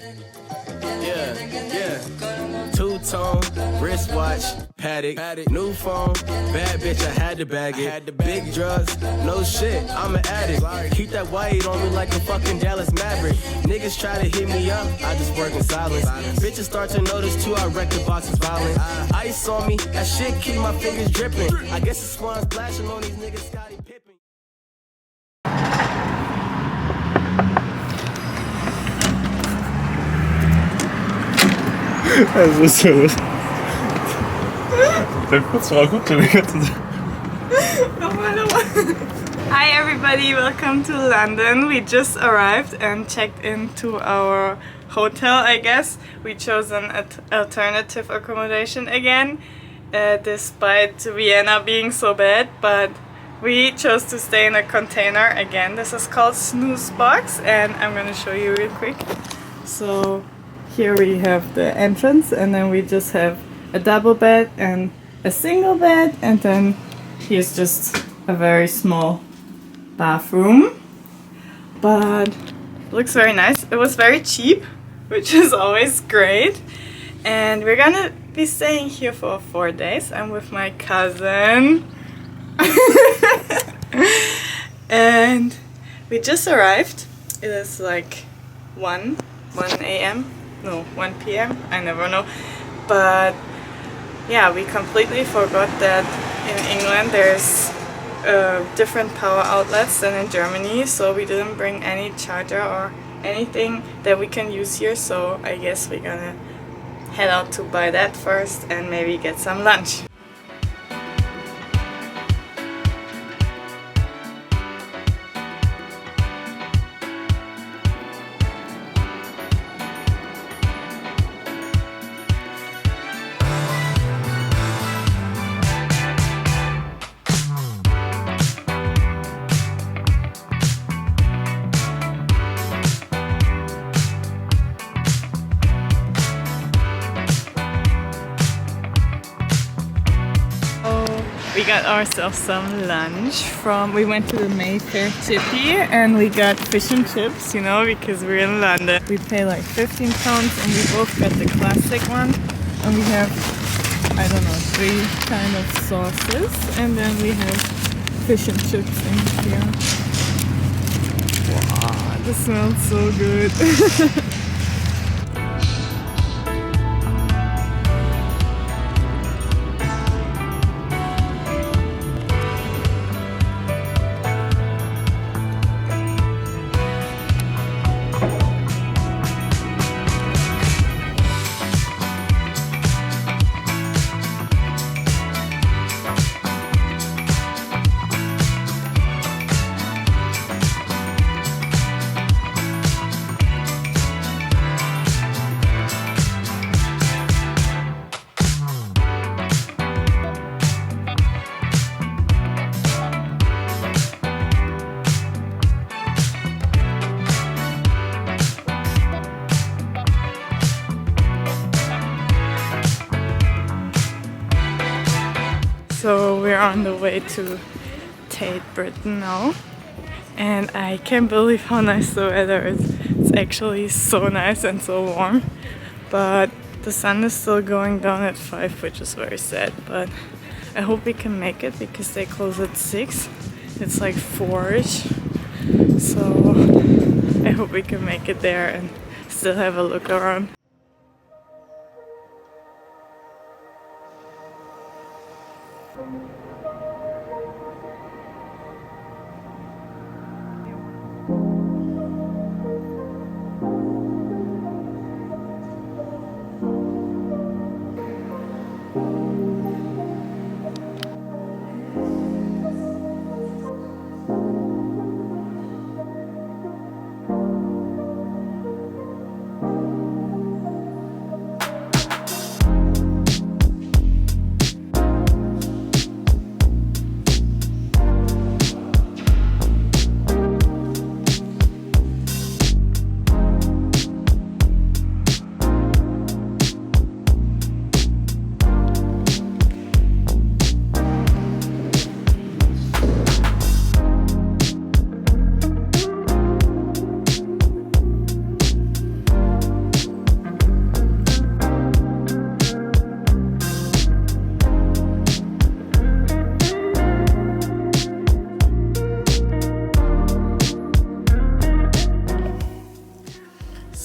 Yeah, yeah. Two-tone, wristwatch, paddock, new phone, bad bitch, I had to bag it. Big drugs, no shit, I'm an addict. Keep that white on me like a fucking Dallas Maverick. Niggas try to hit me up, I just work in silence. Bitches start to notice too, I wreck the boxes violent. Ice on me, that shit keep my fingers dripping. I guess the swan's splashing on these niggas, Scotty Pippen. Also so. Dein Putz war gut, die ganze Zeit. Nochmal. Hi everybody, welcome to London. We just arrived and checked into our hotel, I guess. We chose an alternative accommodation again, despite Vienna being so bad, but we chose to stay in a container again. This is called Snoozebox and I'm gonna show you real quick. So here we have the entrance and then we just have a double bed and a single bed, and then here's just a very small bathroom, but it looks very nice. It was very cheap, which is always great, and we're gonna be staying here for 4 days. I'm with my cousin and we just arrived. It is like 1 a.m. No, 1 p.m. I never know, but yeah, we completely forgot that in England there's different power outlets than in Germany, so we didn't bring any charger or anything that we can use here, so I guess we're gonna head out to buy that first and maybe get some lunch. We got ourselves some lunch we went to the Mayfair Chippy and we got fish and chips, you know, because we're in London. We pay like £15 and we both got the classic one. And we have, I don't know, 3 kind of sauces, and then we have fish and chips in here. Wow, this smells so good. So we're on the way to Tate Britain now, and I can't believe how nice the weather is. It's actually so nice and so warm, but the sun is still going down at 5, which is very sad, but I hope we can make it because they close at 6. It's like 4ish, so I hope we can make it there and still have a look around.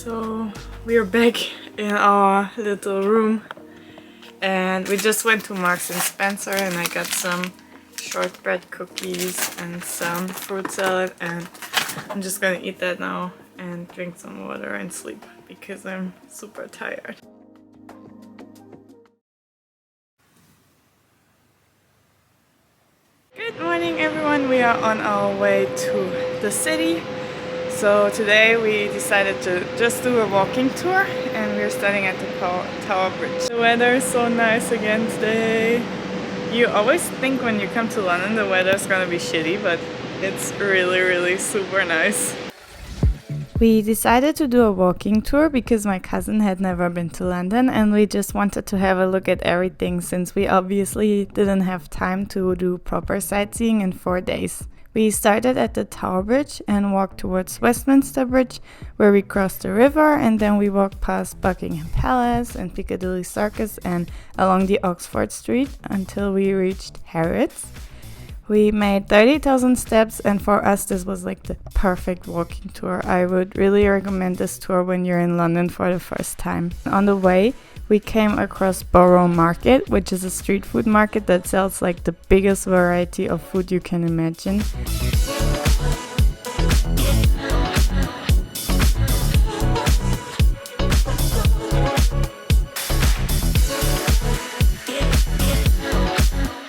So we're back in our little room and we just went to Marks and Spencer and I got some shortbread cookies and some fruit salad, and I'm just gonna eat that now and drink some water and sleep because I'm super tired. Good morning everyone, we are on our way to the city. So today we decided to just do a walking tour and we're starting at the Tower Bridge. The weather is so nice again today. You always think when you come to London the weather is gonna be shitty, but it's really super nice. We decided to do a walking tour because my cousin had never been to London and we just wanted to have a look at everything since we obviously didn't have time to do proper sightseeing in 4 days. We started at the Tower Bridge and walked towards Westminster Bridge, where we crossed the river, and then we walked past Buckingham Palace and Piccadilly Circus and along the Oxford Street until we reached Harrods. We made 30,000 steps and for us this was like the perfect walking tour. I would really recommend this tour when you're in London for the first time. On the way we came across Borough Market, which is a street food market that sells like the biggest variety of food you can imagine.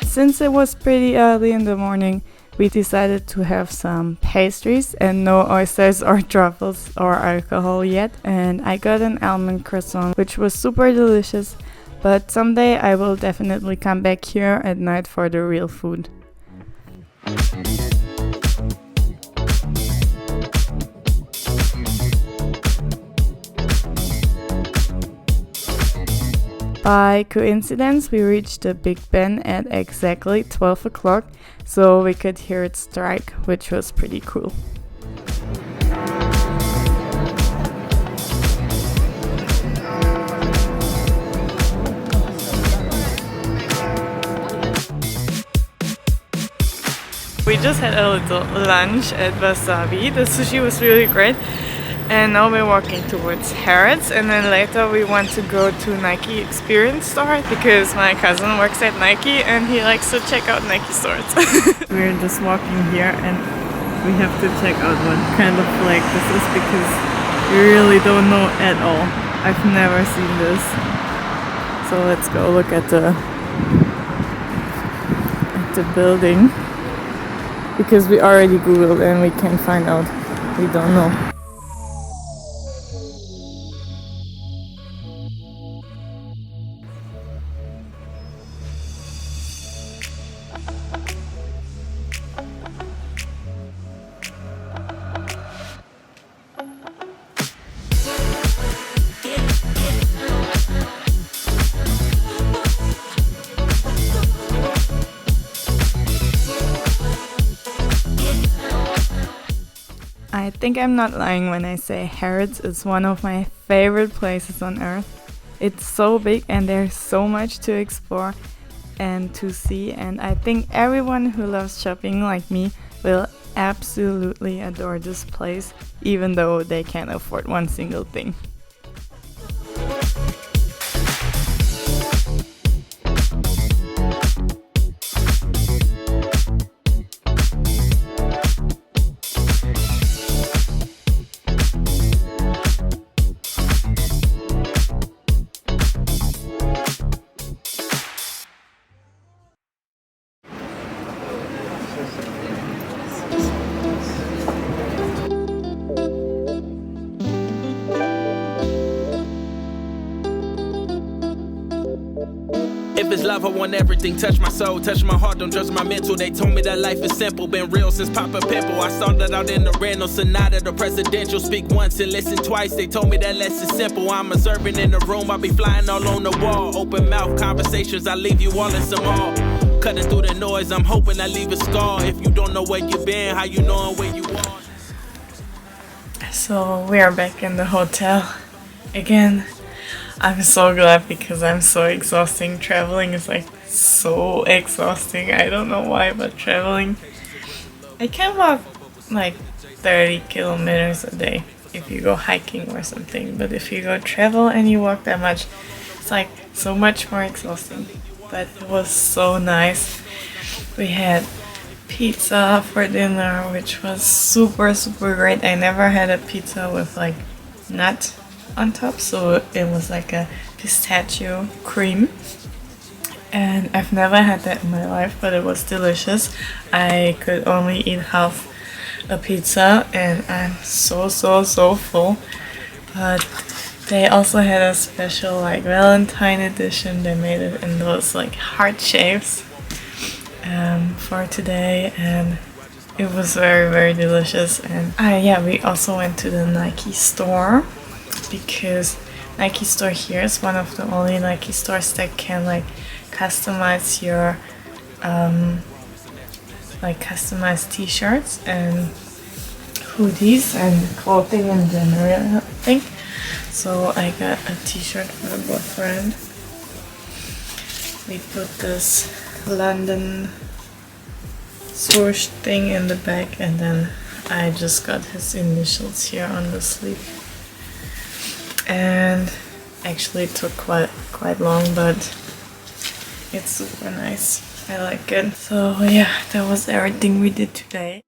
Since it was pretty early in the morning, we decided to have some pastries and no oysters or truffles or alcohol yet. And I got an almond croissant, which was super delicious, but someday I will definitely come back here at night for the real food. By coincidence, we reached the Big Ben at exactly 12 o'clock, so we could hear it strike, which was pretty cool. We just had a little lunch at Wasabi. The sushi was really great. And now we're walking towards Harrods, and then later we want to go to Nike Experience store because my cousin works at Nike and he likes to check out Nike stores. We're just walking here and we have to check out what kind of flag this is because we really don't know at all. I've never seen this. So let's go look at the building because we already googled and we can't find out. We don't know. I think I'm not lying when I say Harrods is one of my favorite places on earth. It's so big and there's so much to explore and to see, and I think everyone who loves shopping like me will absolutely adore this place, even though they can't afford one single thing. If it's love, I want everything. Touch my soul, touch my heart, don't judge my mental. They told me that life is simple, been real since Papa Pimple. I started out in the rental, Sonata, the presidential. Speak once and listen twice, they told me that less is simple. I'm observing in the room, I be flying all on the wall. Open mouth conversations, I leave you all in some awe. Cutting through the noise, I'm hoping I leave a scar. If you don't know where you been, how you knowing where you are? So we are back in the hotel again. I'm so glad because I'm so exhausting. Traveling is like so exhausting. I don't know why, but traveling, I can walk like 30 kilometers a day if you go hiking or something, but if you go travel and you walk that much, it's like so much more exhausting. But it was so nice. We had pizza for dinner, which was super great. I never had a pizza with like nut on top, so it was like a pistachio cream, and I've never had that in my life, but it was delicious. I could only eat half a pizza and I'm so full. But they also had a special like Valentine edition. They made it in those like heart shapes for today, and it was very delicious. And yeah, we also went to the Nike store, because Nike store here is one of the only Nike stores that can like customize your like customized t-shirts and hoodies and clothing in general, I think. So I got a t-shirt for a boyfriend. We put this London swoosh thing in the back, and then I just got his initials here on the sleeve. And actually it took quite long, but it's super nice. I like it. So yeah, that was everything we did today.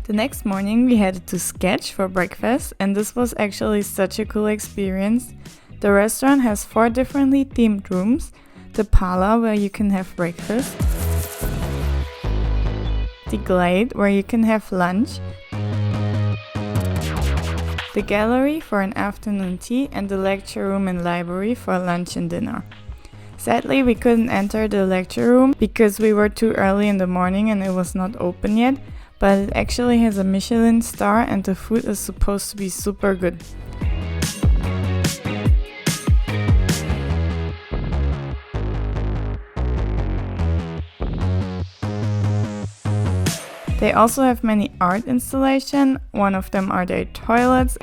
The next morning we headed to Sketch for breakfast, and this was actually such a cool experience. The restaurant has 4 differently themed rooms: the parlor where you can have breakfast, the glade where you can have lunch, the gallery for an afternoon tea, and the lecture room and library for lunch and dinner. Sadly, we couldn't enter the lecture room because we were too early in the morning and it was not open yet, but it actually has a Michelin star and the food is supposed to be super good. They also have many art installations. One of them are their toilets.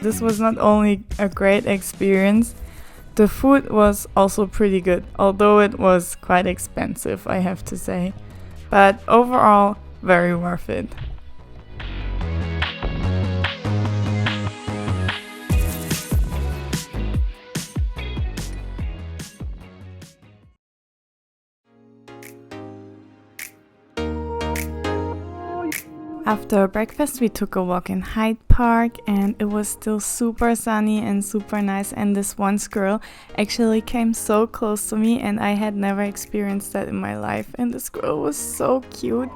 This was not only a great experience, the food was also pretty good, although it was quite expensive, I have to say. But overall, very worth it. After breakfast, we took a walk in Hyde Park, and it was still super sunny and super nice, and this one squirrel actually came so close to me, and I had never experienced that in my life, and the squirrel was so cute.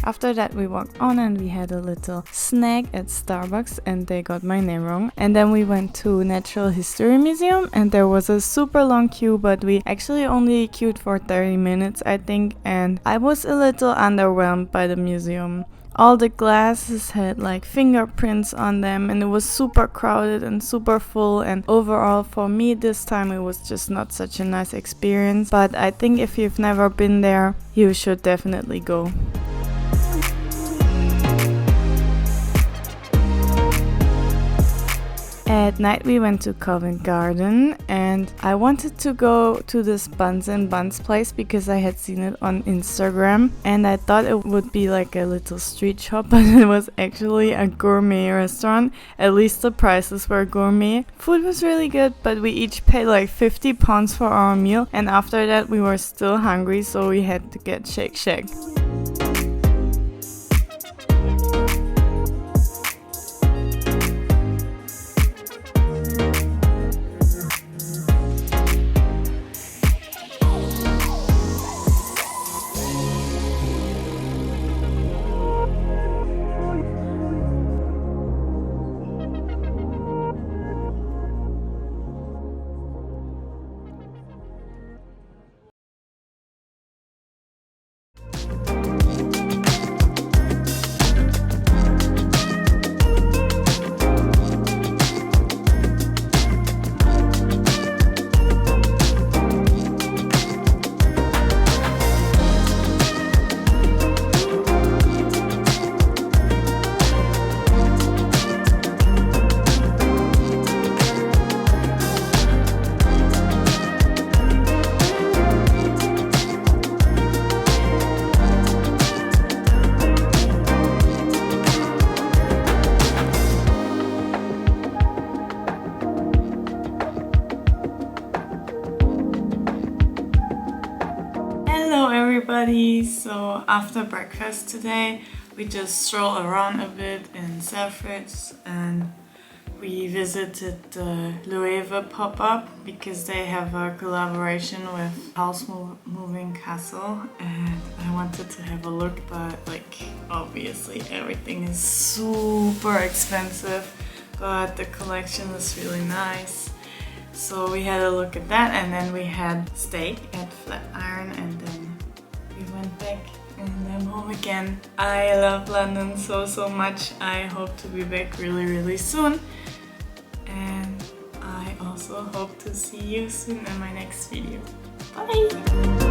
After that we walked on and we had a little snack at Starbucks, and they got my name wrong. And then we went to Natural History Museum, and there was a super long queue, but we actually only queued for 30 minutes, I think, and I was a little underwhelmed by the museum. All the glasses had like fingerprints on them, and it was super crowded and super full, and overall for me this time it was just not such a nice experience. But I think if you've never been there, you should definitely go. At night we went to Covent Garden, and I wanted to go to this Buns and Buns place because I had seen it on Instagram, and I thought it would be like a little street shop, but it was actually a gourmet restaurant. At least the prices were gourmet. Food was really good, but we each paid like £50 for our meal, and after that we were still hungry, so we had to get Shake Shack. Hello everybody! So after breakfast today we just strolled around a bit in Selfridges and we visited the loooooooved pop-up because they have a collaboration with House Moving Castle and I wanted to have a look, but like obviously everything is super expensive, but the collection is really nice. So we had a look at that and then we had steak at Flatiron and then we went back and I'm home again. I love London so much. I hope to be back really soon. And I also hope to see you soon in my next video. Bye!